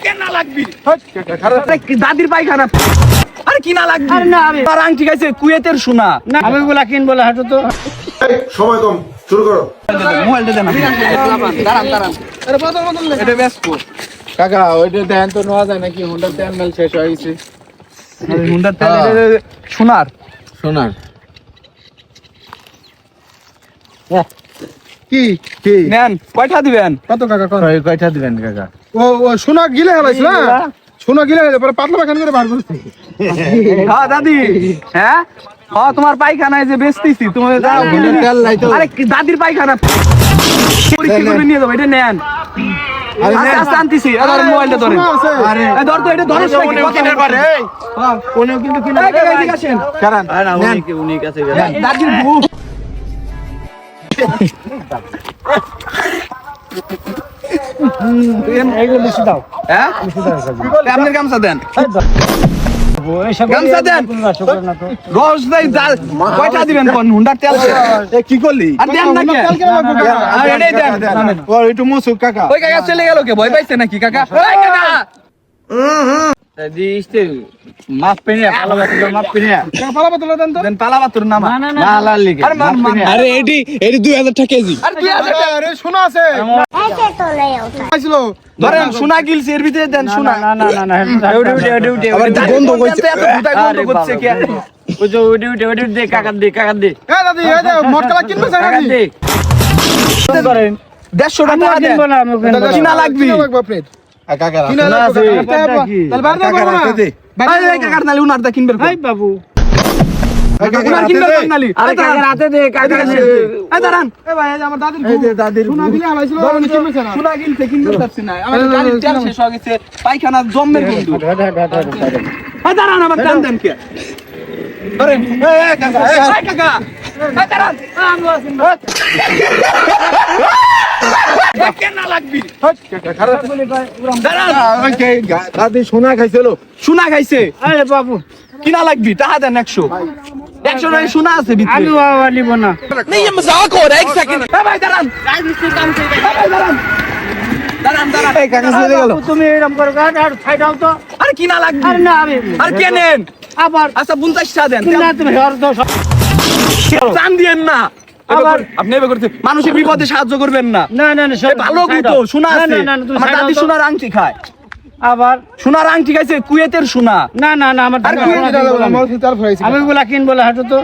কেন লাগবি দাদির পায়খানা আরে কিনা লাগবে আরে না আমি আর আংটি গাইছে কুয়েতের সোনা না আমি ওগুলা কিনবো না হাঁটো তো সময় কম, শুরু করো। মোবাইলটা দেন দাঁড়ান আরে বদল এটা ব্যস্ত কাকা ওইটা দেখেন তো নেওয়া যায় নাকি হুন্ডার তেল মেল শেষ হয়ে গেছে হুন্ডার তেল সোনার সোনার কি কি নেন কয়টা দিবেন কত কাকা কত কয়টা দিবেন কাকা ও সোনা গিলে হেলাইছ না সোনা গিলে হেলে পরে পাতলা পাখান করে বার করতে হ্যাঁ দাদি হ্যাঁ হ্যাঁ তোমার পায়খানায় যে বেচতেছি তোমার হুন্ডার তেল নাই তো আরে দাদির পায়খানা পরীক্ষা করে নিয়ে যাবো এটা নেন আস্তে আস্তে আনতেছি আর মোবাইলটা ধরেন আরে এই ধর তো এটা ধরস নাকি কিনে পারে কোনেও কিন্তু কিনা আসেন কারণ উনি কাছে দাদির বউ এইগুলো লিখে দাও হ্যাঁ আপনার গামছা দেন গামছা দেন রস দেই কয়টা দিবেন কোন হুন্ডার তেল কি করলি আর দেন না কে আর এটাই দেন ও একটু মুসুক কাকা ওই কাকা চলে গেল কে ভয় পাইছে নাকি কাকা ওই কাকা দিতে মাপ পেনে ভালো মাপ পেনে পালা পাতলা দেন তো দেন পালা বাতুর নামা না না না লাল লিখে আরে মার মার আরে এটি 2000 টাকা কেজি আর 2000 আরে সোনা আছে আইছিল ধরেন সোনা গিলছে এর ভিতরে দেন সোনা না না না না উঠে আবার বন্ধ কইছে এত ভুতাই বন্ধ করছে কে ওই যে উঠে দে কাকা দে এ দাদি এই যে মটকলা কিনবে স্যার নাকি করেন 150 টাকা দেন কিনবো না আমি কিনবো না। কিনা লাগবে লাগবে প্লেট কাকা কিনা লাগবে তাহলে বার দাও না আরে কাকার নালি উনার দা কিনবে এই বাবু উনার কিনবে নালি আরে কাকা রাতে দে কাকা দে এই দাঁড়ান এ ভাই এই যে আমার দাদির এই যে দাদির সোনা গিলে হেলাইছিল ধরেন কিনবে স্যার সোনা গিলছে কিনতে পারছি না আমার গাড়ির তেল শেষ হয়ে গেছে পায়খানা জম্মের বন্ধু এই দাঁড়ান আমার টান দেন কে ধরেন এই কাকা এই কাকা এই দাঁড়ান কেন লাগবি দাঁড়ান দাদি সোনা খাইছিল সোনা খাইছে আরে বাবু কিনা লাগবি টাকা দেন 100 নয় সোনা আছে ভিতরে আমি নিব না नहीं ये मजाक हो रहा है एक सेकंड भाई दारान दारान এই কাকা চলে গেল তুমি এরকম করে আর সাইড আও তো আরে কিনা লাগবে আরে না আমি আর কে নেন আবার আচ্ছা 50 টাকা দেন না তুমি আর দাও চান দিয়েন না আবার আপনি এভাবে করতে মানুষের বিপদে সাহায্য করবেন না না না না এই ভালো গুতো সোনা আছে আমার দাদি সোনার আংটি খায় আবার সোনার আংটি খাইছে কুয়েতের সোনা না না না আমার আর আমি ওগুলা কিনবো না হাঁটো তো